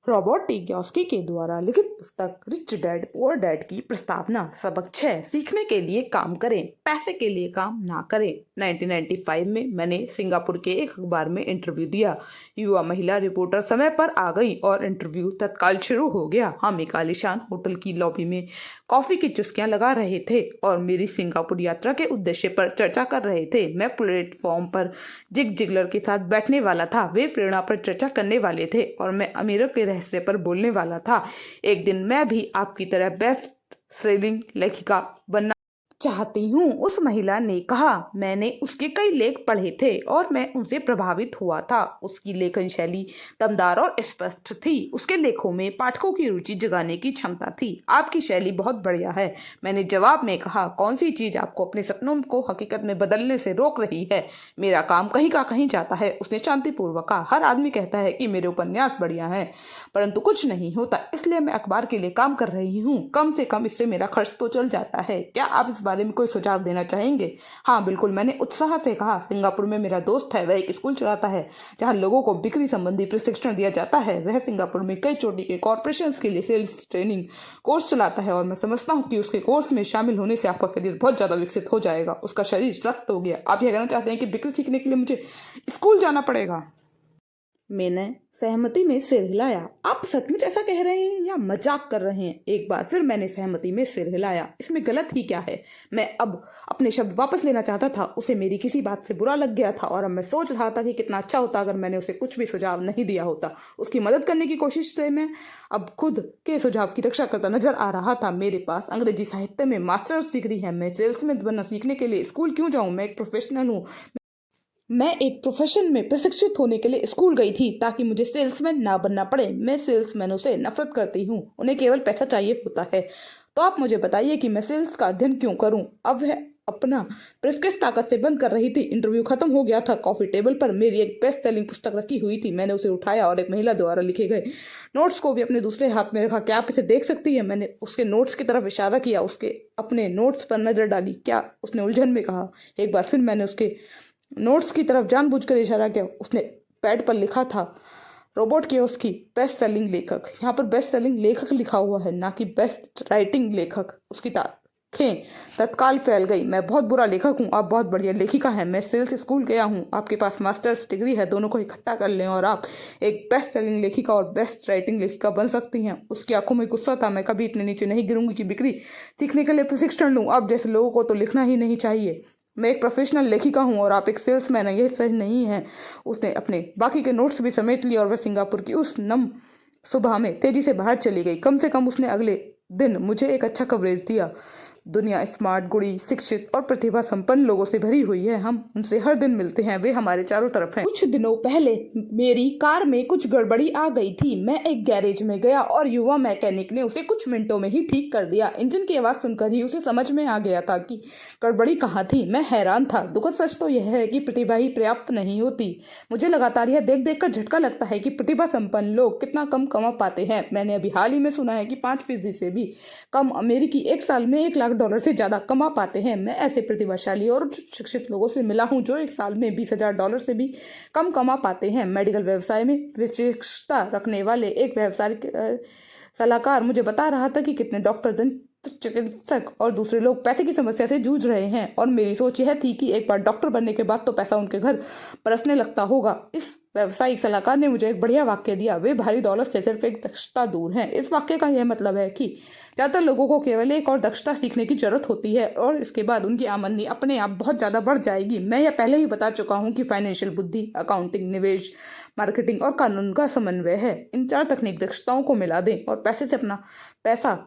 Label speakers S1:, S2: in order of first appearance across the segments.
S1: Robert T Kiyosaki के द्वारा लिखित पुस्तक रिच डैड पुअर डैड की प्रस्तावना। सबक 6, सीखने के लिए काम करें, पैसे के लिए काम ना करें। 1995 में मैंने सिंगापुर के एक अखबार में इंटरव्यू दिया। युवा महिला रिपोर्टर समय पर आ गई और इंटरव्यू तत्काल शुरू हो गया। हम एक आलीशान होटल की लॉबी में कॉफी की चुस्कियां लगा रहे थे और मेरी सिंगापुर यात्रा के उद्देश्य पर चर्चा कर रहे थे। मैं प्लेटफॉर्म पर जिग जिगलर के साथ बैठने वाला था। वे प्रेरणा पर चर्चा करने वाले थे और मैं अमीरों के रहस्य पर बोलने वाला था। एक दिन मैं भी आपकी तरह बेस्ट सेलिंग लेखिका बनना चाहती हूँ, उस महिला ने कहा। मैंने उसके कई लेख पढ़े थे और मैं उनसे प्रभावित हुआ था। उसकी लेखन शैली दमदार और स्पष्ट थी। उसके लेखों में पाठकों की रुचि जगाने की क्षमता थी। आपकी शैली बहुत बढ़िया है, मैंने जवाब में कहा। कौन सी चीज आपको अपने सपनों को हकीकत में बदलने से रोक रही है? मेरा काम कहीं का कहीं जाता है, उसने शांतिपूर्वक कहा। हर आदमी कहता है कि मेरे उपन्यास बढ़िया हैं, परंतु कुछ नहीं होता, इसलिए मैं अखबार के लिए काम कर रही हूँ। कम से कम इससे मेरा खर्च तो चल जाता है। क्या आप इस बारे में कोई सुझाव देना चाहेंगे? हाँ बिल्कुल, मैंने उत्साह से कहा। सिंगापुर में मेरा दोस्त है, वह एक स्कूल चलाता है जहाँ लोगों को बिक्री संबंधी प्रशिक्षण दिया जाता है। वह सिंगापुर में कई चोटी के कॉर्पोरेशंस के लिए सेल्स ट्रेनिंग कोर्स चलाता है और मैं समझता हूँ कि उसके कोर्स में शामिल होने से आपका करियर बहुत ज्यादा विकसित हो जाएगा। उसका शरीर सख्त हो गया। आप यह कहना चाहते हैं कि बिक्री सीखने के लिए मुझे स्कूल जाना पड़ेगा? मैंने सहमति में सिर हिलाया। आप सचमुच ऐसा कह रहे हैं या मजाक कर रहे हैं? एक बार फिर मैंने सहमति में सिर हिलाया। इसमें गलत ही क्या है? मैं अब अपने शब्द वापस लेना चाहता था। उसे मेरी किसी बात से बुरा लग गया था और अब मैं सोच रहा था कि कितना अच्छा होता अगर मैंने उसे कुछ भी सुझाव नहीं दिया होता। उसकी मदद करने की कोशिश से मैं अब खुद के सुझाव की रक्षा करता नजर आ रहा था। मेरे पास अंग्रेजी साहित्य में मास्टर्स डिग्री है। मैं सेल्समैन बनना सीखने के लिए स्कूल क्यों जाऊं? मैं एक प्रोफेशनल हूँ। मैं एक प्रोफेशन में प्रशिक्षित होने के लिए स्कूल गई थी ताकि मुझे सेल्समैन ना बनना पड़े। मैं सेल्समैनों से नफरत करती हूँ, उन्हें केवल पैसा चाहिए होता है। तो आप मुझे बताइए कि मैं सेल्स का अध्ययन क्यों करूं? अब वह अपना ब्रीफकेस ताकत से बंद कर रही थी। इंटरव्यू खत्म हो गया था। कॉफी टेबल पर मेरी एक बेस्ट सेलिंग पुस्तक रखी हुई थी। मैंने उसे उठाया और एक महिला द्वारा लिखे गए नोट्स को भी अपने दूसरे हाथ में रखा। क्या आप इसे देख सकती है? मैंने उसके नोट्स की तरफ इशारा किया। उसके अपने नोट्स पर नजर डाली। क्या? उसने उलझन में कहा। एक बार फिर मैंने उसके नोट्स की तरफ जानबूझकर इशारा किया। उसने पैड पर लिखा था, रोबोट कियोसाकी बेस्ट सेलिंग लेखक। यहाँ पर बेस्ट सेलिंग लेखक लिखा हुआ है, ना कि बेस्ट राइटिंग लेखक। उसकी आंखें तत्काल फैल गई। मैं बहुत बुरा लेखक हूँ, आप बहुत बढ़िया लेखिका हैं। मैं सेल्स स्कूल गया हूँ। आपके पास मास्टर्स डिग्री है, दोनों को इकट्ठा कर लें और आप एक बेस्ट सेलिंग लेखिका और बेस्ट राइटिंग लेखिका बन सकती हैं। उसकी आंखों में गुस्सा था। मैं कभी इतने नीचे नहीं गिरूंगी कि बिक्री सीखने के लिए प्रशिक्षण लूँ। आप जैसे लोगों को तो लिखना ही नहीं चाहिए। मैं एक प्रोफेशनल लेखिका हूँ और आप एक सेल्समैन हैं, यह सही नहीं है। उसने अपने बाकी के नोट्स भी समेट लिए और वह सिंगापुर की उस नम सुबह में तेजी से बाहर चली गई। कम से कम उसने अगले दिन मुझे एक अच्छा कवरेज दिया। दुनिया स्मार्ट, गुणी, शिक्षित और प्रतिभा संपन्न लोगों से भरी हुई है। हम उनसे हर दिन मिलते हैं, वे हमारे चारों तरफ हैं। कुछ दिनों पहले मेरी कार में कुछ गड़बड़ी आ गई थी। मैं एक गैरेज में गया और युवा मैकेनिक ने उसे कुछ मिनटों में ही ठीक कर दिया। इंजन की आवाज सुनकर ही उसे समझ में आ गया था कि गड़बड़ी कहाँ थी। मैं हैरान था। दुखद सच तो यह है कि प्रतिभा ही पर्याप्त नहीं होती। मुझे लगातार यह देख देख कर झटका लगता है कि प्रतिभा संपन्न लोग कितना कम कमा पाते हैं। मैंने अभी हाल ही में सुना है कि 5% से भी कम अमेरिकी एक साल में $1,00,000 से ज्यादा कमा पाते हैं। मैं ऐसे प्रतिभाशाली और शिक्षित लोगों से मिला हूं जो एक साल में $20,000 से भी कम कमा पाते हैं। मेडिकल व्यवसाय में विशेषता रखने वाले एक व्यावसायिक सलाहकार मुझे बता रहा था कि कितने डॉक्टर, दंत चिकित्सक और दूसरे लोग पैसे की समस्या से जूझ रहे हैं और मेरी सोच यह थी कि एक बार डॉक्टर बनने के बाद तो पैसा उनके घर बरसने लगता होगा। इस व्यावसायिक सलाहकार ने मुझे एक बढ़िया वाक्य दिया, वे भारी दौलत से सिर्फ एक दक्षता दूर हैं। इस वाक्य का यह मतलब है कि ज्यादातर लोगों को केवल एक और दक्षता सीखने की जरूरत होती है और इसके बाद उनकी आमदनी अपने आप बहुत ज्यादा बढ़ जाएगी। मैं यह पहले ही बता चुका हूँ कि फाइनेंशियल बुद्धि, अकाउंटिंग, निवेश, मार्केटिंग और कानून का समन्वय है। इन 4 तकनीक दक्षताओं को मिला दें और पैसे से अपना पैसा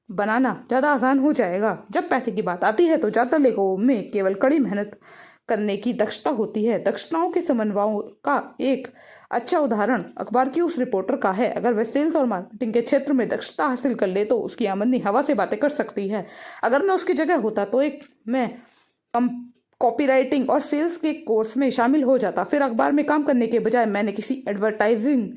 S1: बनाना ज़्यादा आसान हो जाएगा। जब पैसे की बात आती है तो ज़्यादातर लोगों में केवल कड़ी मेहनत करने की दक्षता होती है। दक्षताओं के समन्वय का एक अच्छा उदाहरण अखबार की उस रिपोर्टर का है। अगर वह सेल्स और मार्केटिंग के क्षेत्र में दक्षता हासिल कर ले तो उसकी आमदनी हवा से बातें कर सकती है। अगर मैं उसकी जगह होता तो मैं कम कॉपीराइटिंग और सेल्स के कोर्स में शामिल हो जाता। फिर अखबार में काम करने के बजाय मैंने किसी एडवर्टाइजिंग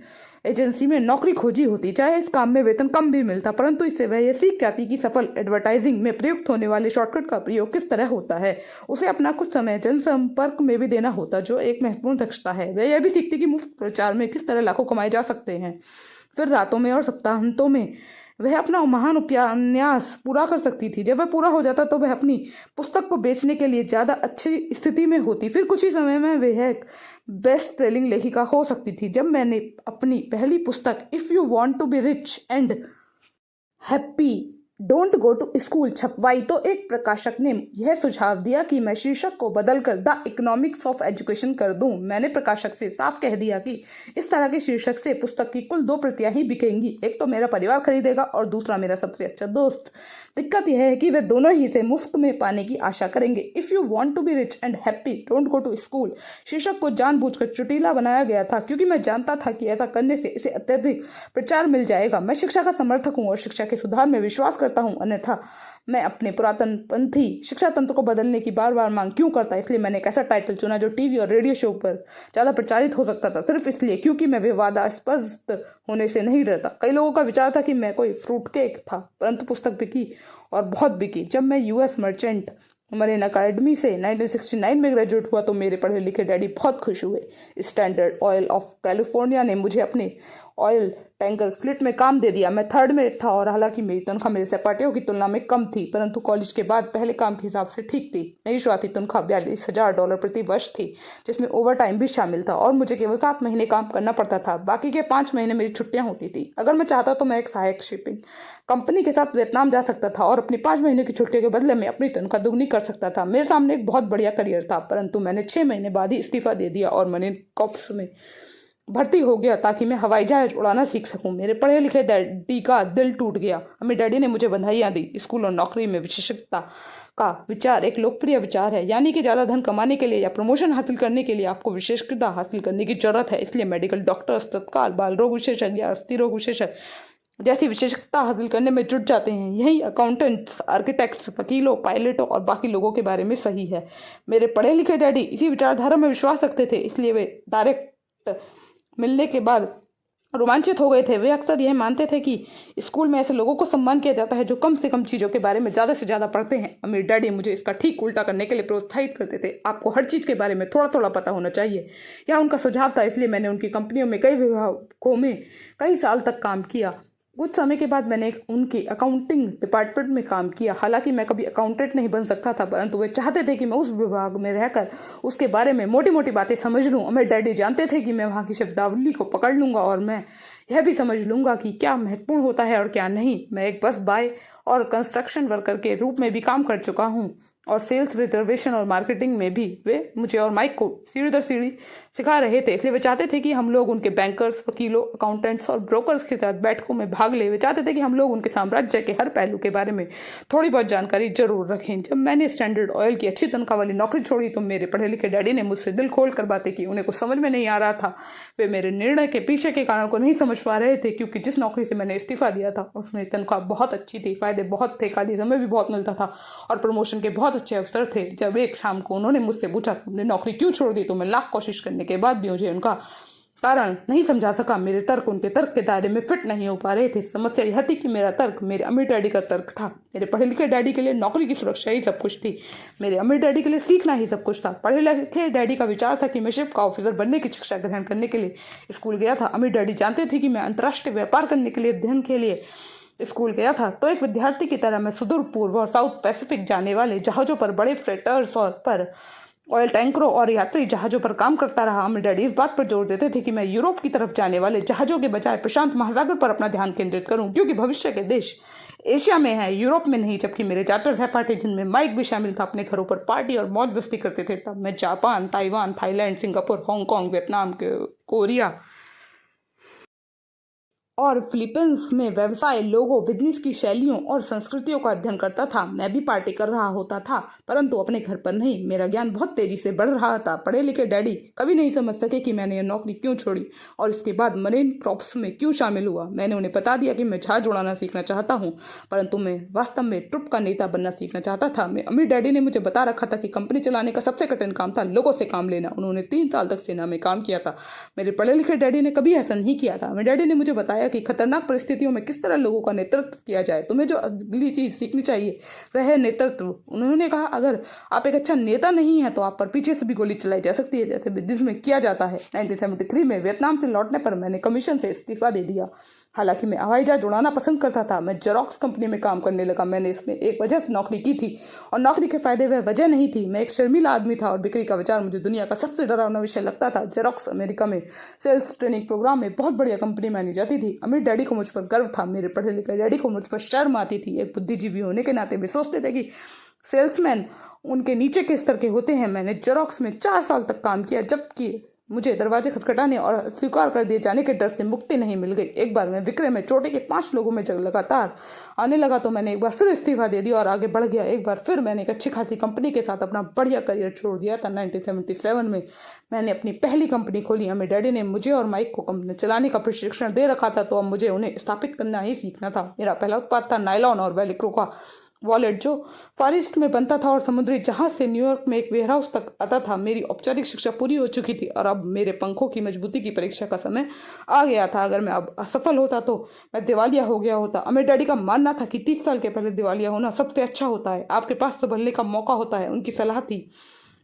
S1: एजेंसी में नौकरी खोजी होती। चाहे इस काम में वेतन कम भी मिलता, परंतु इससे वह यह सीख जाती कि सफल एडवर्टाइजिंग में प्रयुक्त होने वाले शॉर्टकट का प्रयोग किस तरह होता है। उसे अपना कुछ समय जनसंपर्क में भी देना होता, जो एक महत्वपूर्ण दक्षता है। वह यह भी सीखती कि मुफ्त प्रचार में किस तरह लाखों कमाए जा सकते हैं। फिर रातों में और सप्ताहांतों में वह अपना महान उपन्यास पूरा कर सकती थी। जब वह पूरा हो जाता तो वह अपनी पुस्तक को बेचने के लिए ज़्यादा अच्छी स्थिति में होती। फिर कुछ ही समय में वह एक बेस्ट सेलिंग लेखिका हो सकती थी। जब मैंने अपनी पहली पुस्तक if you want to be rich and happy don't go to school छपवाई तो एक प्रकाशक ने यह सुझाव दिया कि मैं शीर्षक को बदलकर द इकोनॉमिक्स ऑफ एजुकेशन कर दूं। मैंने प्रकाशक से साफ कह दिया कि इस तरह के शीर्षक से पुस्तक की कुल 2 प्रतियां ही बिकेंगी, एक तो मेरा परिवार खरीदेगा और दूसरा मेरा सबसे अच्छा दोस्त। दिक्कत यह है कि वे दोनों ही इसे मुफ्त में पाने की आशा करेंगे। If you want to be rich and happy don't go to school शीर्षक को जानबूझकर चुटीला बनाया गया था, क्योंकि मैं जानता था कि ऐसा करने से इसे अत्यधिक प्रचार मिल जाएगा। मैं शिक्षा का समर्थक हूँ और शिक्षा के सुधार में विश्वास करता हूँ, अन्यथा मैं अपने पुरातनपंथी शिक्षा तंत्र को बदलने की बार बार मांग क्यों करता। इसलिए मैंने एक ऐसा टाइटल चुना जो टीवी और रेडियो शो पर ज़्यादा प्रचारित हो सकता था, सिर्फ इसलिए क्योंकि मैं विवादास्पद होने से नहीं डरता। कई लोगों का विचार था कि मैं कोई फ्रूट केक था, परंतु पुस्तक बिकी और बहुत बिकी। जब मैं यूएस मर्चेंट मरीन अकेडमी से 1969 में ग्रेजुएट हुआ तो मेरे पढ़े लिखे डैडी बहुत खुश हुए। स्टैंडर्ड ऑयल ऑफ कैलिफोर्निया ने मुझे अपने ऑयल टैंकर फ्लीट में काम दे दिया। मैं 3rd में था और हालांकि मेरी तनख्वाह मेरे सहपाठियों की तुलना में कम थी, परंतु कॉलेज के बाद पहले काम के हिसाब से ठीक थी। मेरी शुरुआती तनख्वाह $42,000 प्रति वर्ष थी, जिसमें ओवर टाइम भी शामिल था और मुझे केवल 7 महीने काम करना पड़ता था। बाकी के 5 महीने मेरी छुट्टियां होती थी। अगर मैं चाहता तो मैं एक सहायक शिपिंग कंपनी के साथ वियतनाम जा सकता था और अपनी 5 महीने की छुट्टियों के बदले में अपनी तनख्वाह दुगनी कर सकता था। मेरे सामने एक बहुत बढ़िया करियर था, परंतु मैंने 6 महीने बाद ही इस्तीफा दे दिया और मरीन कॉर्प्स में भर्ती हो गया ताकि मैं हवाई जहाज उड़ाना सीख सकूं। मेरे पढ़े लिखे डैडी का दिल टूट गया। मेरे डैडी ने मुझे बधाइयाँ दी। स्कूल और नौकरी में विशेषज्ञता का विचार एक लोकप्रिय विचार है, यानी कि ज़्यादा धन कमाने के लिए या प्रमोशन हासिल करने के लिए आपको विशेषज्ञता हासिल करने की जरूरत है। इसलिए मेडिकल डॉक्टर्स तत्काल बाल रोग विशेषज्ञ या अस्थि रोग विशेषज्ञ जैसी विशेषज्ञता हासिल करने में जुट जाते हैं। यही अकाउंटेंट्स, आर्किटेक्ट्स, वकीलों, पायलटों और बाकी लोगों के बारे में सही है। मेरे पढ़े लिखे डैडी इसी विचारधारा में विश्वास रखते थे, इसलिए वे डायरेक्ट मिलने के बाद रोमांचित हो गए थे। वे अक्सर यह मानते थे कि स्कूल में ऐसे लोगों को सम्मान किया जाता है जो कम से कम चीज़ों के बारे में ज़्यादा से ज़्यादा पढ़ते हैं। मेरे डैडी मुझे इसका ठीक उल्टा करने के लिए प्रोत्साहित करते थे। आपको हर चीज़ के बारे में थोड़ा थोड़ा पता होना चाहिए, यह उनका सुझाव था। इसलिए मैंने उनकी कंपनियों में कई विभागों में कई साल तक काम किया। कुछ समय के बाद मैंने उनके अकाउंटिंग डिपार्टमेंट में काम किया। हालांकि मैं कभी अकाउंटेंट नहीं बन सकता था, परंतु वे चाहते थे कि मैं उस विभाग में रहकर उसके बारे में मोटी मोटी बातें समझ लूं। मेरे डैडी जानते थे कि मैं वहाँ की शब्दावली को पकड़ लूंगा और मैं यह भी समझ लूंगा कि क्या महत्वपूर्ण होता है और क्या नहीं। मैं एक बस बॉय और कंस्ट्रक्शन वर्कर के रूप में भी काम कर चुका हूँ और सेल्स, रिजर्वेशन और मार्केटिंग में भी वे मुझे और माइक को सीढ़ी दर सीढ़ी सिखा रहे थे। इसलिए वे चाहते थे कि हम लोग उनके बैंकर्स, वकीलों, अकाउंटेंट्स और ब्रोकर्स के साथ बैठकों में भाग ले। वे चाहते थे कि हम लोग उनके साम्राज्य के हर पहलू के बारे में थोड़ी बहुत जानकारी जरूर रखें। जब मैंने स्टैंडर्ड ऑयल की अच्छी तनख्वाह वाली नौकरी छोड़ी तो मेरे पढ़े लिखे डैडी ने मुझसे दिल खोल कर बातें की। उन्हें कुछ समझ में नहीं आ रहा था। वे मेरे निर्णय के पीछे के कारण को नहीं समझ पा रहे थे, क्योंकि जिस नौकरी से मैंने इस्तीफा दिया था उसमें तनख्वाह बहुत अच्छी थी, फायदे बहुत थे, खाली समय भी बहुत मिलता था और प्रमोशन के बहुत अच्छे अवसर थे। जब एक शाम को उन्होंने मुझसे पूछा तुमने नौकरी क्यों छोड़ दी, तो मैं लाख कोशिश करने के बाद भी मुझे उनका कारण नहीं समझा सका। मेरे तर्क उनके तर्क के दायरे में फिट नहीं हो पा रहे थे। समस्या यह थी कि मेरा तर्क मेरे अमीर डैडी का तर्क था। मेरे पढ़े लिखे डैडी के लिए नौकरी की सुरक्षा ही सब कुछ थी, मेरे अमीर डैडी के लिए सीखना ही सब कुछ था। पढ़े लिखे डैडी का विचार था कि मैं शिप का ऑफिसर बनने की शिक्षा ग्रहण करने के लिए स्कूल गया था। अमीर डैडी जानते थे कि मैं अंतर्राष्ट्रीय व्यापार करने के लिए अध्ययन के लिए स्कूल गया था। तो एक विद्यार्थी की तरह मैं सुदूर पूर्व और साउथ पैसिफिक जाने वाले जहाजों पर, बड़े फ्रेटर्स और पर ऑयल टैंकरों और यात्री जहाजों पर काम करता रहा। मेरे डैडी इस बात पर जोर देते थे कि मैं यूरोप की तरफ जाने वाले जहाजों के बजाय प्रशांत महासागर पर अपना ध्यान केंद्रित करूं, क्योंकि भविष्य के देश एशिया में है, यूरोप में नहीं। जबकि मेरे ज्यादातर सहपाठी, जिनमें माइक भी शामिल था, अपने घरों पर पार्टी और मौज मस्ती करते थे। तब मैं Japan, Taiwan, Thailand, Singapore, Hong Kong, Vietnam, Korea और फिलीपींस में व्यवसाय, लोगों, बिजनेस की शैलियों और संस्कृतियों का अध्ययन करता था। मैं भी पार्टी कर रहा होता था, परंतु अपने घर पर नहीं। मेरा ज्ञान बहुत तेजी से बढ़ रहा था। पढ़े लिखे डैडी कभी नहीं समझ सके कि मैंने यह नौकरी क्यों छोड़ी और इसके बाद मरीन क्रॉप्स में क्यों शामिल हुआ। मैंने उन्हें बता दिया कि मैं जहाज उड़ाना सीखना चाहता हूँ, परंतु मैं वास्तव में ट्रुप का नेता बनना सीखना चाहता था। मेरे अमीर डैडी ने मुझे बता रखा था कि कंपनी चलाने का सबसे कठिन काम था लोगों से काम लेना। उन्होंने 3 साल तक सेना में काम किया था। मेरे पढ़े लिखे डैडी ने कभी ऐसा नहीं किया था। मेरे डैडी ने मुझे बताया कि खतरनाक परिस्थितियों में किस तरह लोगों का नेतृत्व किया जाए। तुम्हें जो अगली चीज सीखनी चाहिए वह है नेतृत्व। उन्होंने कहा अगर आप एक अच्छा नेता नहीं है तो आप पर पीछे से भी गोली चलाई जा सकती है, जैसे बिजनेस में किया जाता है। 1973 में वियतनाम से लौटने पर मैंने कमीशन से इस्तीफा दे दिया। हालांकि मैं हवाई जहाज उड़ाना पसंद करता था। मैं जेरोक्स कंपनी में काम करने लगा। मैंने इसमें एक वजह से नौकरी की थी और नौकरी के फायदे वह वजह नहीं थी। मैं एक शर्मीला आदमी था और बिक्री का विचार मुझे दुनिया का सबसे डरावना विषय लगता था। जेरोक्स अमेरिका में सेल्स ट्रेनिंग प्रोग्राम में बहुत बढ़िया कंपनी मानी जाती थी। अमीर डैडी को मुझ पर गर्व था। मेरे पढ़े लिखे डैडी को मुझ पर शर्म आती थी। एक बुद्धिजीवी होने के नाते वे सोचते थे कि सेल्समैन उनके नीचे के स्तर के होते हैं। मैंने जेरोक्स में 4 साल तक काम किया, जबकि मुझे दरवाजे खटखटाने और स्वीकार कर दिए जाने के डर से मुक्ति नहीं मिल गई। एक बार मैं विक्रय में चोटी के 5 लोगों में जग लगातार आने लगा तो मैंने एक बार फिर इस्तीफा दे दिया और आगे बढ़ गया। एक बार फिर मैंने एक अच्छी खासी कंपनी के साथ अपना बढ़िया करियर छोड़ दिया था। 1977 में मैंने अपनी पहली कंपनी खोली। हमें डैडी ने मुझे और माइक को कंपनी चलाने का प्रशिक्षण दे रखा था, तो अब मुझे उन्हें स्थापित करना ही सीखना था। मेरा पहला उत्पाद था नायलॉन और वेलक्रो का वॉलेट, जो फार ईस्ट में बनता था और समुद्री जहाज से न्यूयॉर्क में एक वेयरहाउस तक आता था। मेरी औपचारिक शिक्षा पूरी हो चुकी थी और अब मेरे पंखों की मजबूती की परीक्षा का समय आ गया था। अगर मैं अब असफल होता तो मैं दिवालिया हो गया होता। अमीर डैडी का मानना था कि 30 साल के पहले दिवालिया होना सबसे अच्छा होता है, आपके पास संभलने का मौका होता है। उनकी सलाह थी।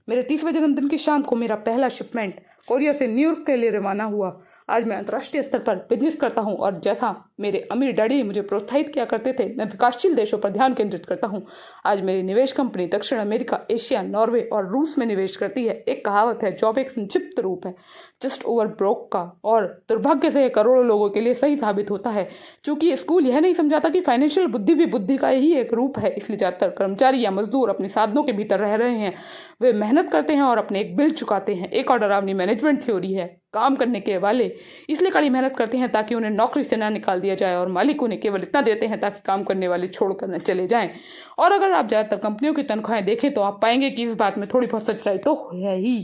S1: मेरे 30वें जन्मदिन की शाम को मेरा पहला शिपमेंट कोरिया से न्यूयॉर्क के लिए रवाना हुआ। आज मैं अंतर्राष्ट्रीय स्तर पर बिजनेस करता हूं और जैसा मेरे अमीर डैडी मुझे प्रोत्साहित किया करते थे, मैं विकासशील देशों पर ध्यान केंद्रित करता हूं। आज मेरी निवेश कंपनी दक्षिण अमेरिका, एशिया, नॉर्वे और रूस में निवेश करती है। एक कहावत है, जॉब एक संक्षिप्त रूप है जस्ट ओवर ब्रोक का, और दुर्भाग्य से करोड़ों लोगों के लिए सही साबित होता है। चूंकि स्कूल यह नहीं समझाता कि फाइनेंशियल बुद्धि भी बुद्धि का ही एक रूप है, इसलिए ज्यादातर कर्मचारी या मजदूर अपने साधनों के भीतर रह रहे हैं। वे मेहनत करते हैं और अपने एक बिल चुकाते हैं। एक और डरावनी मैनेजमेंट थ्योरी है। काम करने के वाले इसलिए कड़ी मेहनत करते हैं ताकि उन्हें नौकरी से ना निकाल दिया जाए, और मालिक उन्हें केवल इतना देते हैं ताकि काम करने वाले छोड़कर न चले जाएं। और अगर आप ज्यादातर कंपनियों की तनख्वाहें देखें तो आप पाएंगे कि इस बात में थोड़ी बहुत सच्चाई तो है ही।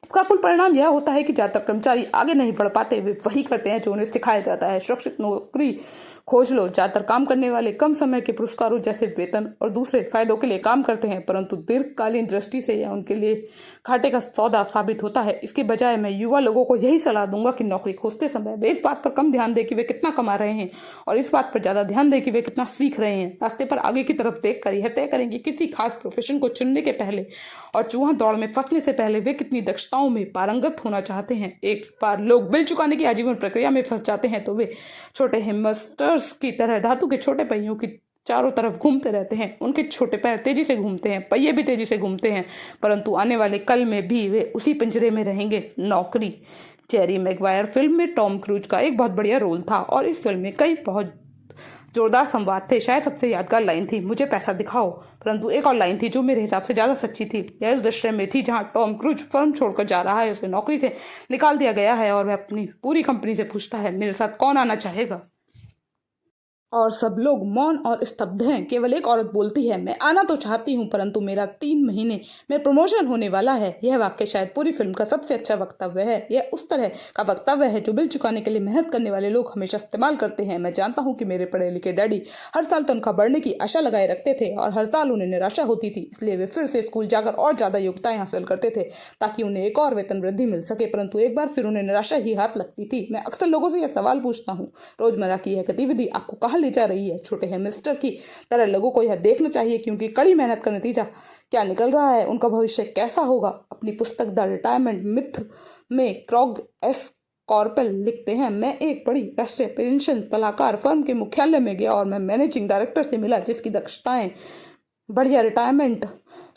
S1: इसका कुल परिणाम यह होता है कि ज्यादातर कर्मचारी आगे नहीं बढ़ पाते। वे वही करते हैं जो उन्हें सिखाया जाता है। सुरक्षित नौकरी खोज लो। ज्यादातर काम करने वाले कम समय के पुरस्कारों जैसे वेतन और दूसरे फायदों के लिए काम करते हैं, परंतु दीर्घकालीन दृष्टि से यह उनके लिए घाटे का सौदा साबित होता है। इसके बजाय मैं युवा लोगों को यही सलाह दूंगा कि नौकरी खोजते समय वे इस बात पर कम ध्यान दें कि वे कितना कमा रहे हैं और इस बात पर ज्यादा ध्यान दें कि वे कितना सीख रहे हैं। रास्ते पर आगे की तरफ देख कर यह तय करें कि किसी खास प्रोफेशन को चुनने के पहले और चूहा दौड़ में फंसने से पहले वे कितनी दक्षताओं में पारंगत होना चाहते हैं। एक बार लोग बिल चुकाने की आजीवन प्रक्रिया में फंस जाते हैं तो वे छोटे हैमस्टर्स की तरह धातु के छोटे पहियों की चारों तरफ घूमते रहते हैं। उनके छोटे पैर तेजी से घूमते हैं, पहिए भी तेजी से घूमते हैं, परंतु आने वाले कल में भी वे उसी पिंजरे में रहेंगे, नौकरी। जेरी मैगवायर फिल्म में टॉम क्रूज का एक बहुत बढ़िया रोल था और इस फिल्म में कई बहुत जोरदार संवाद थे। शायद सबसे यादगार लाइन थी, मुझे पैसा दिखाओ। परंतु एक और लाइन थी जो मेरे हिसाब से ज्यादा सच्ची थी। यह उस दृश्य में थी जहां टॉम क्रूज फर्म छोड़कर जा रहा है, उसे नौकरी से निकाल दिया गया है और वह अपनी पूरी कंपनी से पूछता है, मेरे साथ कौन आना चाहेगा? और सब लोग मौन और स्तब्ध हैं। केवल एक औरत बोलती है, मैं आना तो चाहती हूँ परंतु मेरा 3 महीने में प्रमोशन होने वाला है। यह वाक्य शायद पूरी फिल्म का सबसे अच्छा वक्तव्य है। यह उस तरह का वक्तव्य है जो बिल चुकाने के लिए मेहनत करने वाले लोग हमेशा इस्तेमाल करते हैं। मैं जानता हूँ कि मेरे पढ़े लिखे डैडी हर साल तनख्वाह बढ़ने की आशा लगाए रखते थे और हर साल उन्हें निराशा होती थी, इसलिए वे फिर से स्कूल जाकर और ज्यादा योग्यताएं हासिल करते थे ताकि उन्हें एक और वेतन वृद्धि मिल सके, परंतु एक बार फिर उन्हें निराशा ही हाथ लगती थी। मैं अक्सर लोगों से यह सवाल पूछता हूँ, रोजमर्रा की यह गतिविधि आपको कहाँ ले जा रही है? छोटे हेमिस्टर की तरह लोगों को यह देखना चाहिए कि उनकी कड़ी मेहनत का नतीजा क्या निकल रहा है, उनका भविष्य कैसा होगा। अपनी पुस्तक द रिटायरमेंट मिथ में क्रॉग एस कॉर्पेल लिखते हैं, मैं एक बड़ी राष्ट्रीय पेंशन सलाहकार फर्म के मुख्यालय में गया और मैं मैनेजिंग डायरेक्टर से मिला जिसकी दक्षताएं बढ़िया रिटायरमेंट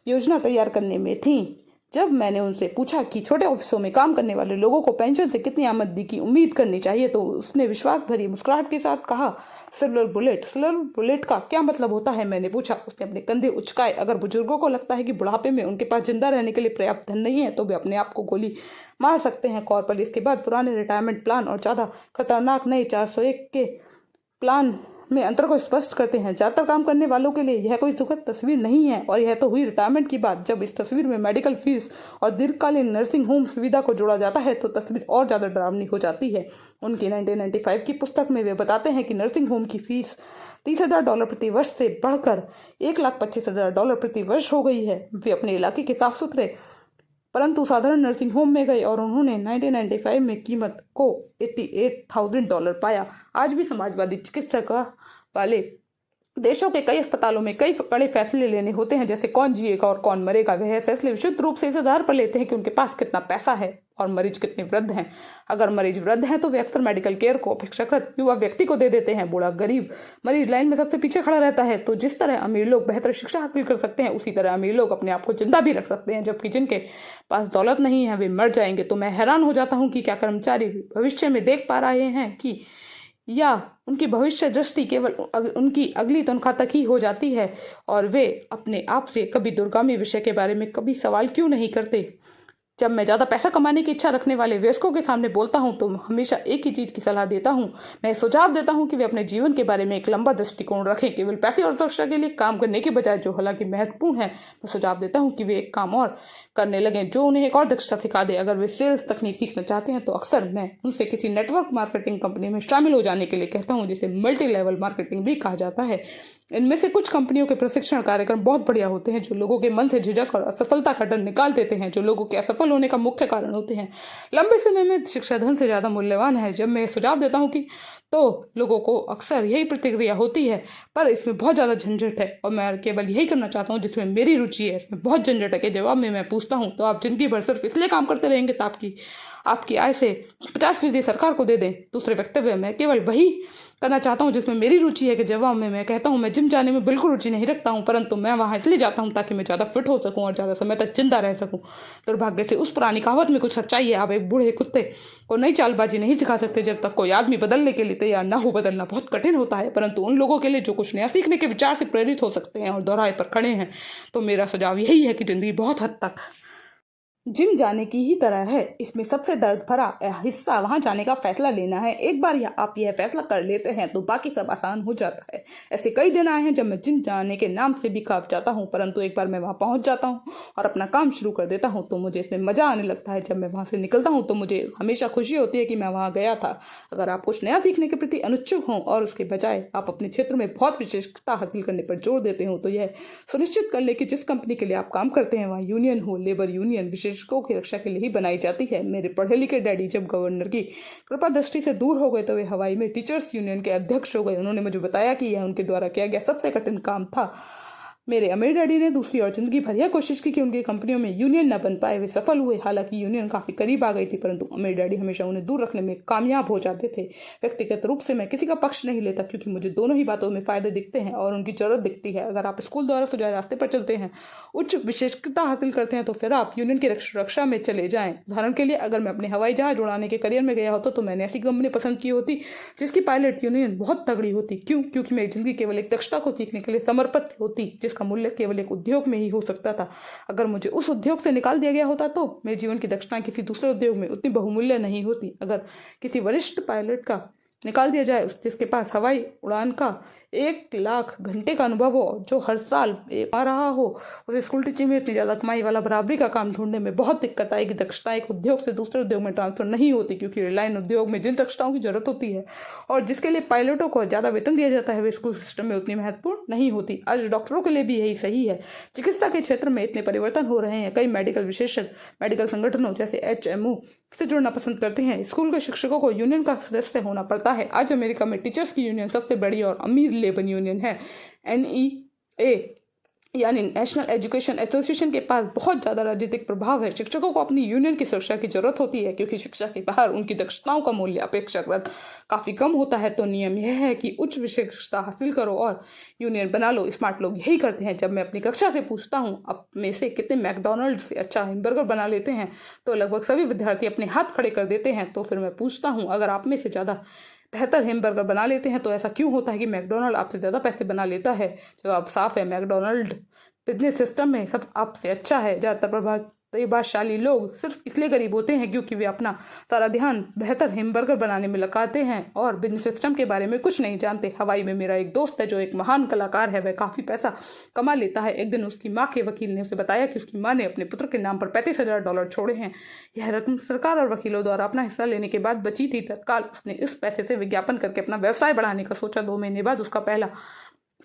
S1: योजना तैयार करने में थी। जब मैंने उनसे पूछा कि छोटे ऑफिसों में काम करने वाले लोगों को पेंशन से कितनी आमदनी की उम्मीद करनी चाहिए तो उसने विश्वास भरी मुस्कुराहट के साथ कहा, सिल्वर बुलेट। सिल्वर बुलेट का क्या मतलब होता है? मैंने पूछा। उसने अपने कंधे उचकाए। अगर बुजुर्गों को लगता है कि बुढ़ापे में उनके पास जिंदा रहने के लिए पर्याप्त धन नहीं है तो वे अपने आप को गोली मार सकते हैं। कॉर्पोरेट इसके बाद पुराने रिटायरमेंट प्लान और ज्यादा खतरनाक नए 401 के प्लान में अंतर को स्पष्ट करते हैं। ज्यादातर काम करने वालों के लिए यह कोई सुखद तस्वीर नहीं है और यह तो हुई रिटायरमेंट की बात। जब इस तस्वीर में मेडिकल फीस और दीर्घकालीन नर्सिंग होम सुविधा को जोड़ा जाता है तो तस्वीर और ज्यादा डरावनी हो जाती है। उनकी 1995 की पुस्तक में वे बताते हैं कि नर्सिंग होम की फीस $30,000 प्रति वर्ष से बढ़कर $1,25,000 प्रति वर्ष हो गई है। वे अपने इलाके के साफ सुथरे परंतु साधारण नर्सिंग होम में गए और उन्होंने 1995 में कीमत को $88,000 पाया। आज भी समाजवादी चिकित्सक वाले देशों के कई अस्पतालों में कई बड़े फैसले लेने होते हैं, जैसे कौन जिएगा और कौन मरेगा। वह फैसले विशुद्ध रूप से इस आधार पर लेते हैं कि उनके पास कितना पैसा है और मरीज कितने वृद्ध हैं। अगर मरीज वृद्ध हैं तो वे अक्सर मेडिकल केयर को अपेक्षाकृत युवा व्यक्ति को दे देते हैं। बूढ़ा गरीब मरीज लाइन में सबसे पीछे खड़ा रहता है। तो जिस तरह अमीर लोग बेहतर शिक्षा हासिल कर सकते हैं, उसी तरह अमीर लोग अपने आप को जिंदा भी रख सकते हैं, जबकि जिनके पास दौलत नहीं है वे मर जाएंगे। तो मैं हैरान हो जाता हूँ कि क्या कर्मचारी भविष्य में देख पा रहे हैं कि या उनकी भविष्य दृष्टि केवल उनकी अगली तनख्वाह तक ही हो जाती है और वे अपने आप से कभी दूरगामी विषय के बारे में कभी सवाल क्यों नहीं करते। जब मैं ज़्यादा पैसा कमाने की इच्छा रखने वाले वयस्कों के सामने बोलता हूं तो हमेशा एक ही चीज़ की सलाह देता हूं। मैं सुझाव देता हूं कि वे अपने जीवन के बारे में एक लंबा दृष्टिकोण रखें, केवल पैसे और सुरक्षा के लिए काम करने के बजाय, जो हालांकि महत्वपूर्ण है। मैं सुझाव देता हूं कि वे एक काम और करने लगें जो उन्हें एक और दक्षता सिखा दे। अगर वे सेल्स तकनीक सीखना चाहते हैं तो अक्सर मैं उनसे किसी नेटवर्क मार्केटिंग कंपनी में शामिल हो जाने के लिए कहता हूँ, जिसे मल्टी लेवल मार्केटिंग भी कहा जाता है। इनमें से कुछ कंपनियों के प्रशिक्षण कार्यक्रम बहुत बढ़िया होते हैं, जो लोगों के मन से झिझक और असफलता का डर निकाल देते हैं, जो लोगों के असफल होने का मुख्य कारण होते हैं। लंबे समय में शिक्षा धन से ज़्यादा मूल्यवान है। जब मैं सुझाव देता हूँ कि तो लोगों को अक्सर यही प्रतिक्रिया होती है, पर इसमें बहुत ज़्यादा झंझट है और मैं केवल यही करना चाहता हूँ जिसमें मेरी रुचि है। इसमें बहुत झंझट है। के जवाब में मैं पूछता हूँ तो आप जिंदगी भर सिर्फ इसलिए काम करते रहेंगे तो आपकी आय से 50% सरकार को दे दें। दूसरे वक्तव्य में केवल वही करना चाहता हूँ जिसमें मेरी रुचि है। के जवाब में मैं कहता हूँ मैं जिम जाने में बिल्कुल रुचि नहीं रखता हूँ, परंतु मैं वहाँ इसलिए जाता हूँ ताकि मैं ज़्यादा फिट हो सकूँ और ज़्यादा समय तक जिंदा रह सकूँ। दुर्भाग्य से उस पुरानी कहावत में कुछ सच्चाई है। आप एक बूढ़े कुत्ते को नई चालबाजी नहीं सिखा सकते जब तक कोई आदमी बदलने के लिए तैयार न हो। बदलना बहुत कठिन होता है, परंतु उन लोगों के लिए जो कुछ नया सीखने के विचार से प्रेरित हो सकते हैं और दोहराए पर खड़े हैं। तो मेरा सुझाव यही है कि जिंदगी बहुत हद तक जिम जाने की ही तरह है। इसमें सबसे दर्द भरा हिस्सा वहां जाने का फैसला लेना है। एक बार आप यह फैसला कर लेते हैं तो बाकी सब आसान हो जाता है। ऐसे कई दिन आए हैं जब मैं जिम जाने के नाम से भी कांप जाता हूं, परंतु एक बार मैं वहां पहुंच जाता हूं और अपना काम शुरू कर देता हूं तो मुझे इसमें मजा आने लगता है। जब मैं वहां से निकलता हूं तो मुझे हमेशा खुशी होती है कि मैं वहां गया था। अगर आप कुछ नया सीखने के प्रति अनुत्सुक हों और उसके बजाय आप अपने क्षेत्र में बहुत विशेषता हासिल करने पर जोर देते हो, तो यह सुनिश्चित कर ले कि जिस कंपनी के लिए आप काम करते हैं वहाँ यूनियन हो। लेबर यूनियन विशेषज्ञों की रक्षा के लिए ही बनाई जाती है। मेरे पढ़े लिखे डैडी जब गवर्नर की कृपा दृष्टि से दूर हो गए तो वे हवाई में टीचर्स यूनियन के अध्यक्ष हो गए। उन्होंने मुझे बताया कि यह उनके द्वारा किया गया सबसे कठिन काम था। मेरे अमीर डैडी ने दूसरी और जिंदगी भर यह कोशिश की कि उनकी कंपनियों में यूनियन न बन पाए। वे सफल हुए, हालांकि यूनियन काफी करीब आ गई थी, परंतु अमीर डैडी हमेशा उन्हें दूर रखने में कामयाब हो जाते थे। व्यक्तिगत रूप से मैं किसी का पक्ष नहीं लेता, क्योंकि मुझे दोनों ही बातों में फायदे दिखते हैं और उनकी जरूरत दिखती है। अगर आप स्कूल द्वारा सुझाए रास्ते पर चलते हैं, उच्च विशेषज्ञता हासिल करते हैं, तो फिर आप यूनियन की रक्षा में चले जाएं। उदाहरण के लिए, अगर मैं अपने हवाई जहाज उड़ाने के करियर में गया होता तो मैंने ऐसी कंपनी पसंद की होती जिसकी पायलट यूनियन बहुत तगड़ी होती। क्यों? क्योंकि मेरी जिंदगी केवल एक दक्षता को सीखने के लिए समर्पित होती, जिसका मूल्य केवल एक उद्योग में ही हो सकता था। अगर मुझे उस उद्योग से निकाल दिया गया होता तो मेरे जीवन की दक्षताएं किसी दूसरे उद्योग में उतनी बहुमूल्य नहीं होती। अगर किसी वरिष्ठ पायलट का निकाल दिया जाए जिसके पास हवाई उड़ान का 1 लाख घंटे का अनुभव हो, जो हर साल आ रहा हो, उसे स्कूल टीचिंग में इतनी ज़्यादा कमाई वाला बराबरी का काम ढूंढने में बहुत दिक्कत आएगी। दक्षता एक उद्योग से दूसरे उद्योग में ट्रांसफर नहीं होती, क्योंकि एयरलाइन उद्योग में जिन दक्षताओं की जरूरत होती है और जिसके लिए पायलटों को ज़्यादा वेतन दिया जाता है, वे स्कूल सिस्टम में उतनी महत्वपूर्ण नहीं होती। आज डॉक्टरों के लिए भी यही सही है। चिकित्सा के क्षेत्र में इतने परिवर्तन हो रहे हैं, कई मेडिकल विशेषज्ञ मेडिकल संगठनों जैसे HMO से जुड़ना पसंद करते हैं। स्कूल के शिक्षकों को यूनियन का सदस्य होना पड़ता है। आज अमेरिका में टीचर्स की यूनियन सबसे बड़ी और अमीर लेबर यूनियन है। NEA यानी नेशनल एजुकेशन एसोसिएशन के पास बहुत ज़्यादा राजनीतिक प्रभाव है। शिक्षकों को अपनी यूनियन की सुरक्षा की जरूरत होती है, क्योंकि शिक्षा के बाहर उनकी दक्षताओं का मूल्य अपेक्षाकृत काफ़ी कम होता है। तो नियम यह है कि उच्च विशेषता हासिल करो और यूनियन बना लो। स्मार्ट लोग यही करते हैं। जब मैं अपनी कक्षा से पूछता हूँ अब में से कितने मैकडोनल्ड से अच्छा हैमबर्गर बना लेते हैं, तो लगभग सभी विद्यार्थी अपने हाथ खड़े कर देते हैं। तो फिर मैं पूछता हूँ अगर आप में से ज़्यादा बेहतर हैमबर्गर बना लेते हैं तो ऐसा क्यों होता है कि मैकडोनल्ड आपसे ज़्यादा पैसे बना लेता है? जवाब साफ है, मैकडोनल्ड बिजनेस सिस्टम में सब आपसे अच्छा है। ज़्यादातर प्रतिभाशाली लोग सिर्फ इसलिए गरीब होते हैं क्योंकि वे अपना सारा ध्यान बेहतर हैमबर्गर बनाने में लगाते हैं और बिजनेस सिस्टम के बारे में कुछ नहीं जानते। हवाई में मेरा एक दोस्त है जो एक महान कलाकार है। वह काफ़ी पैसा कमा लेता है। एक दिन उसकी माँ के वकील ने उसे बताया कि उसकी माँ ने अपने पुत्र के नाम पर $35,000 छोड़े हैं। यह रकम सरकार और वकीलों द्वारा अपना हिस्सा लेने के बाद बची थी। तत्काल उसने इस पैसे से विज्ञापन करके अपना व्यवसाय बढ़ाने का सोचा। 2 महीने बाद उसका पहला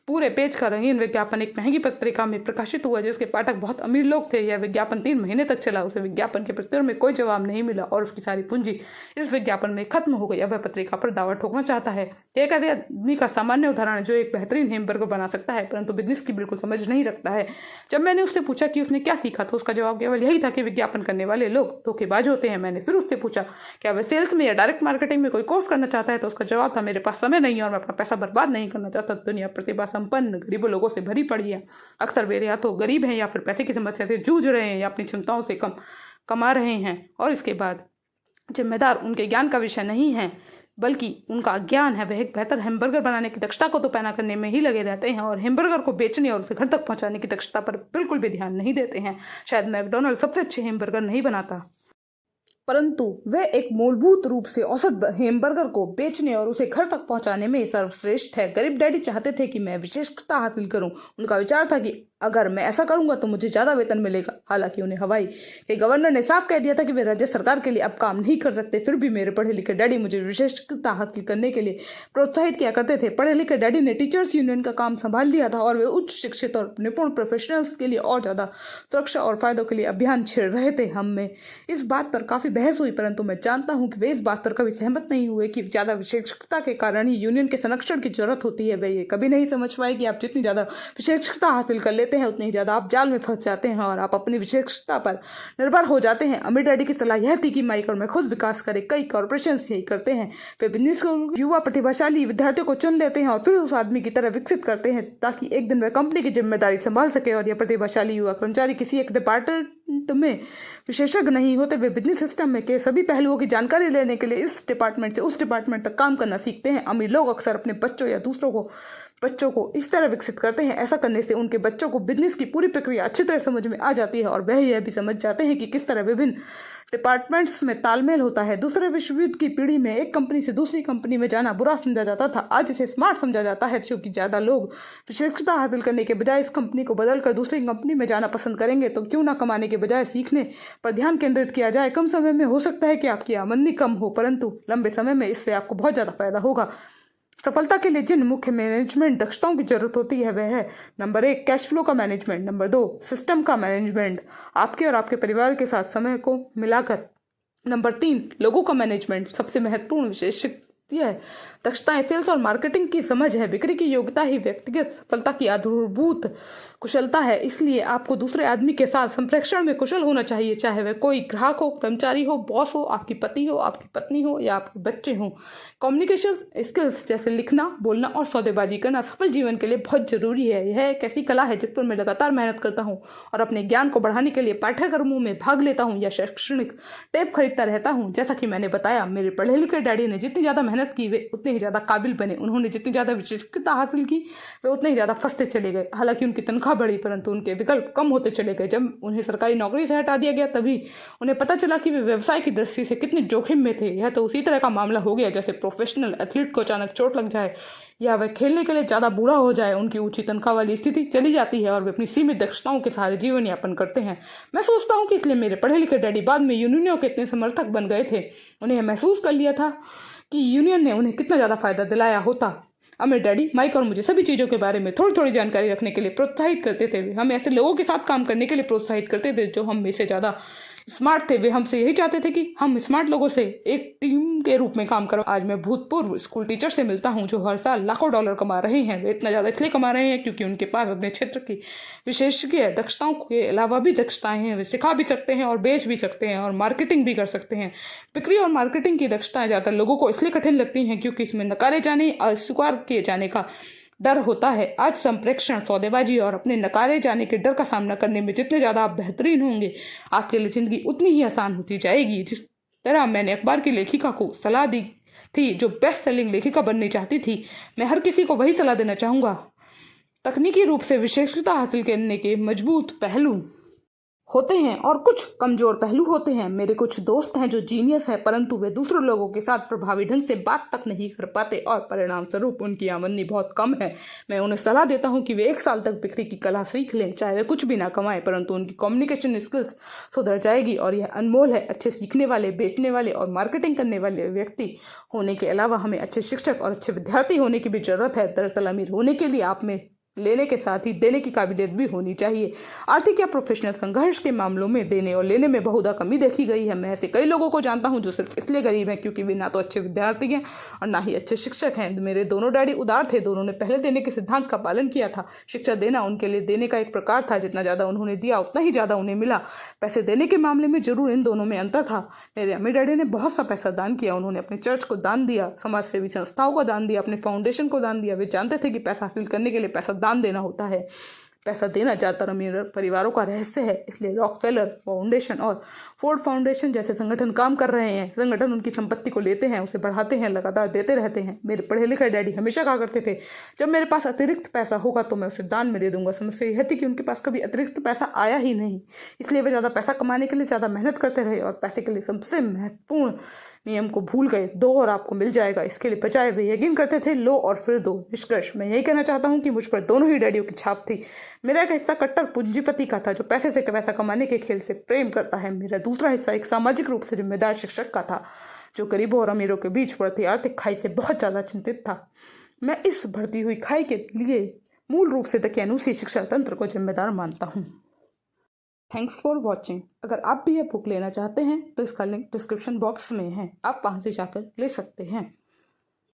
S1: पूरे पेज का रंगीन विज्ञापन एक महंगी पत्रिका में प्रकाशित हुआ, जिसके पाठक बहुत अमीर लोग थे। यह विज्ञापन 3 महीने तक चला। उसे विज्ञापन के प्रत्युत्तर में कोई जवाब नहीं मिला और उसकी सारी पूंजी इस विज्ञापन में खत्म हो गई। अब वह पत्रिका पर दावा ठोकना चाहता है। एक ऐसे आदमी का सामान्य उदाहरण जो एक बेहतरीन हैमबर्गर बना सकता है परंतु बिजनेस की बिल्कुल समझ नहीं रखता है। जब मैंने उससे पूछा कि उसने क्या सीखा तो उसका जवाब केवल यही था कि विज्ञापन करने वाले लोग धोखेबाज होते हैं। मैंने फिर उससे पूछा क्या वह सेल्स में या डायरेक्ट मार्केटिंग में कोई कोर्स करना चाहता है तो उसका जवाब था मेरे पास समय नहीं है और मैं अपना पैसा बर्बाद नहीं करना चाहता। दुनिया प्रतिभा संपन्न गरीबों लोगों से भरी पड़ी है। अक्सर वे या तो गरीब हैं या फिर पैसे की समस्या से जूझ रहे हैं या अपनी क्षमताओं से कम कमा रहे हैं और इसके बाद जिम्मेदार उनके ज्ञान का विषय नहीं है बल्कि उनका अज्ञान है। वह एक बेहतर हैमबर्गर बनाने की दक्षता को तो पैदा करने में ही लगे रहते हैं और हैमबर्गर को बेचने और उसे घर तक पहुंचाने की दक्षता पर बिल्कुल भी ध्यान नहीं देते हैं। शायद मैकडॉनल्ड सबसे अच्छे हैमबर्गर नहीं बनाता परंतु वे एक मूलभूत रूप से औसत हैमबर्गर को बेचने और उसे घर तक पहुंचाने में सर्वश्रेष्ठ है। गरीब डैडी चाहते थे कि मैं विशेषता हासिल करूं। उनका विचार था कि अगर मैं ऐसा करूंगा तो मुझे ज़्यादा वेतन मिलेगा। हालांकि उन्हें हवाई के गवर्नर ने साफ कह दिया था कि वे राज्य सरकार के लिए अब काम नहीं कर सकते। फिर भी मेरे पढ़े लिखे डैडी मुझे विशेषता हासिल करने के लिए प्रोत्साहित किया करते थे। पढ़े लिखे डैडी ने टीचर्स यूनियन का काम संभाल लिया था और वे उच्च शिक्षित और निपुण प्रोफेशनल्स के लिए और ज़्यादा सुरक्षा और फायदों के लिए अभियान छेड़ रहे थे। हम में इस बात पर काफ़ी बहस हुई परंतु मैं जानता हूं कि वे इस बात पर कभी सहमत नहीं हुए कि ज़्यादा विशेषता के कारण ही यूनियन के संरक्षण की जरूरत होती है। वे ये कभी नहीं समझ पाए कि आप जितनी ज़्यादा विशेषता हासिल कर लेते हैं उतनी ही ज़्यादा आप जाल में फंस जाते हैं और आप अपनी विशेषता पर निर्भर हो जाते हैं। अमीर डैडी की सलाह यह थी कि माइक और मैं खुद विकास करें। कई कॉर्पोरेशन यही करते हैं। वे बिजनेस को युवा प्रतिभाशाली विद्यार्थियों को चुन लेते हैं और फिर उस आदमी की तरह विकसित करते हैं ताकि एक दिन वह कंपनी की जिम्मेदारी संभाल सके। और यह प्रतिभाशाली युवा कर्मचारी किसी एक डिपार्टमेंट में विशेषज्ञ नहीं होते। वे बिजनेस सिस्टम में के सभी पहलुओं की जानकारी लेने के लिए इस डिपार्टमेंट से उस डिपार्टमेंट तक काम करना सीखते हैं। अमीर लोग अक्सर अपने बच्चों या बच्चों को इस तरह विकसित करते हैं। ऐसा करने से उनके बच्चों को बिजनेस की पूरी प्रक्रिया अच्छी तरह समझ में आ जाती है और वह यह भी समझ जाते हैं कि किस तरह विभिन्न डिपार्टमेंट्स में तालमेल होता है। दूसरे विश्व युद्ध की पीढ़ी में एक कंपनी से दूसरी कंपनी में जाना बुरा समझा जाता था। आज इसे स्मार्ट समझा जाता है क्योंकि ज़्यादा लोग विशेषता हासिल करने के बजाय इस कंपनी को बदलकर दूसरी कंपनी में जाना पसंद करेंगे। तो क्यों ना कमाने के बजाय सीखने पर ध्यान केंद्रित किया जाए। कम समय में हो सकता है कि आपकी आमदनी कम हो परंतु लंबे समय में इससे आपको बहुत ज़्यादा फायदा होगा। सफलता के लिए जिन मुख्य मैनेजमेंट दक्षताओं की जरूरत होती है वह है नंबर 1 कैश फ्लो का मैनेजमेंट, नंबर 2 सिस्टम का मैनेजमेंट आपके और आपके परिवार के साथ समय को मिलाकर, नंबर 3 लोगों का मैनेजमेंट सबसे महत्वपूर्ण विशेषता है दक्षताएं सेल्स और मार्केटिंग की समझ है। बिक्री की योग्यता ही व्यक्तिगत सफलता की आधारभूत कुशलता है। इसलिए आपको दूसरे आदमी के साथ संप्रेषण में कुशल होना चाहिए, चाहे वह कोई ग्राहक हो, कर्मचारी हो, बॉस हो, आपकी पति हो, आपकी पत्नी हो या आपके बच्चे हों। कम्युनिकेशन स्किल्स जैसे लिखना, बोलना और सौदेबाजी करना सफल जीवन के लिए बहुत जरूरी है। यह एक ऐसी कला है जिस पर मैं लगातार मेहनत करता हूँ और अपने ज्ञान को बढ़ाने के लिए पाठ्यक्रमों में भाग लेता हूँ या शैक्षणिक टेप खरीदता रहता हूँ। जैसा कि मैंने बताया, मेरे पढ़े लिखे डैडी ने जितनी ज़्यादा मेहनत की वे उतने ही ज़्यादा काबिल बने। उन्होंने जितनी ज़्यादा विशेषज्ञता हासिल की वे उतने ही ज़्यादा फंसते चले गए। हालांकि उनकी तनख्वाह बढ़ी परंतु उनके विकल्प कम होते चले गए। जब उन्हें सरकारी नौकरी से हटा दिया गया तभी उन्हें पता चला कि वे व्यवसाय की दृष्टि से कितने जोखिम में थे। यह तो उसी तरह का मामला हो गया जैसे प्रोफेशनल एथलीट को अचानक चोट लग जाए या वह खेलने के लिए ज़्यादा बूढ़ा हो जाए। उनकी ऊंची तनख्वाह वाली स्थिति चली जाती है और वे अपनी सीमित दक्षताओं के सहारे जीवन यापन करते हैं। मैं सोचता हूँ कि इसलिए मेरे पढ़े लिखे डैडी बाद में यूनियनों के इतने समर्थक बन गए थे। उन्हें महसूस कर लिया था कि यूनियन ने उन्हें कितना ज़्यादा फायदा दिलाया होता। अमीर डैडी माइक और मुझे सभी चीज़ों के बारे में थोड़ी थोड़ी जानकारी रखने के लिए प्रोत्साहित करते थे। हम ऐसे लोगों के साथ काम करने के लिए प्रोत्साहित करते थे जो हम में से ज़्यादा स्मार्ट थे। वे हमसे यही चाहते थे कि हम स्मार्ट लोगों से एक टीम के रूप में काम करो। आज मैं भूतपूर्व स्कूल टीचर से मिलता हूं जो हर साल लाखों डॉलर कमा रहे हैं। वे इतना ज़्यादा इसलिए कमा रहे हैं क्योंकि उनके पास अपने क्षेत्र की विशेषज्ञ दक्षताओं के अलावा भी दक्षताएं हैं। वे सिखा भी सकते हैं और बेच भी सकते हैं और मार्केटिंग भी कर सकते हैं। बिक्री और मार्केटिंग की दक्षताएं ज़्यादातर लोगों को इसलिए कठिन लगती हैं क्योंकि इसमें नकारे जाने, अस्वीकार किए जाने का डर होता है। आज संप्रेषण, सौदेबाजी और अपने नकारे जाने के डर का सामना करने में जितने ज़्यादा आप बेहतरीन होंगे आपके लिए ज़िंदगी उतनी ही आसान होती जाएगी। जिस तरह मैंने अखबार की लेखिका को सलाह दी थी जो बेस्ट सेलिंग लेखिका बननी चाहती थी, मैं हर किसी को वही सलाह देना चाहूँगा। तकनीकी रूप से विशेषता हासिल करने के मजबूत पहलू होते हैं और कुछ कमजोर पहलू होते हैं। मेरे कुछ दोस्त हैं जो जीनियस है परंतु वे दूसरे लोगों के साथ प्रभावी ढंग से बात तक नहीं कर पाते और परिणाम स्वरूप उनकी आमदनी बहुत कम है। मैं उन्हें सलाह देता हूं कि वे 1 साल तक बिक्री की कला सीख लें, चाहे वे कुछ भी ना कमाएं परंतु उनकी कम्युनिकेशन स्किल्स सुधर जाएगी और यह अनमोल है। अच्छे सीखने वाले, बेचने वाले और मार्केटिंग करने वाले व्यक्ति होने के अलावा हमें अच्छे शिक्षक और अच्छे विद्यार्थी होने की भी जरूरत है। दरअसल अमीर होने के लिए आप में लेने के साथ ही देने की काबिलियत भी होनी चाहिए। आर्थिक या प्रोफेशनल संघर्ष के मामलों में देने और लेने में बहुधा कमी देखी गई है। मैं ऐसे कई लोगों को जानता हूं जो सिर्फ इसलिए गरीब हैं क्योंकि वे ना तो अच्छे विद्यार्थी हैं और ना ही अच्छे शिक्षक हैं। मेरे दोनों डैडी उदार थे, दोनों ने पहले देने के सिद्धांत का पालन किया था। शिक्षा देना उनके लिए देने का एक प्रकार था, जितना ज़्यादा उन्होंने दिया उतना ही ज़्यादा उन्हें मिला। पैसे देने के मामले में जरूर इन दोनों में अंतर था। मेरे अम्मी डैडी ने बहुत सा पैसा दान किया। उन्होंने अपने चर्च को दान दिया, समाज सेवी संस्थाओं को दान दिया, अपने फाउंडेशन को दान दिया। वे जानते थे कि पैसा हासिल करने के लिए पैसा दान देना होता है। पैसा देना ज़्यादातर अमीर परिवारों का रहस्य है। इसलिए रॉकफेलर फाउंडेशन और फोर्ड फाउंडेशन जैसे संगठन काम कर रहे हैं। संगठन उनकी संपत्ति को लेते हैं, उसे बढ़ाते हैं, लगातार देते रहते हैं। मेरे पढ़े लिखे डैडी हमेशा कहा करते थे, जब मेरे पास अतिरिक्त पैसा होगा तो मैं उसे दान में दे दूंगा। समस्या यह थी कि उनके पास कभी अतिरिक्त पैसा आया ही नहीं। इसलिए वे ज़्यादा पैसा कमाने के लिए ज़्यादा मेहनत करते रहे और पैसे के लिए सबसे महत्वपूर्ण नियम को भूल गए। दो और आपको मिल जाएगा, इसके लिए बचाए वे यकीन करते थे, लो और फिर दो। निष्कर्ष मैं यही कहना चाहता हूँ कि मुझ पर दोनों ही डैडियों की छाप थी। मेरा एक हिस्सा कट्टर पूंजीपति का था जो पैसे से पैसा कमाने के खेल से प्रेम करता है। मेरा दूसरा हिस्सा एक सामाजिक रूप से जिम्मेदार शिक्षक का था जो गरीबों और अमीरों के बीच बढ़ती आर्थिक खाई से बहुत ज़्यादा चिंतित था। मैं इस बढ़ती हुई खाई के लिए मूल रूप से दकियानूसी शिक्षा तंत्र को जिम्मेदार मानता हूँ। Thanks for watching. अगर आप भी यह बुक लेना चाहते हैं तो इसका लिंक डिस्क्रिप्शन बॉक्स में है, आप वहाँ से जाकर ले सकते हैं।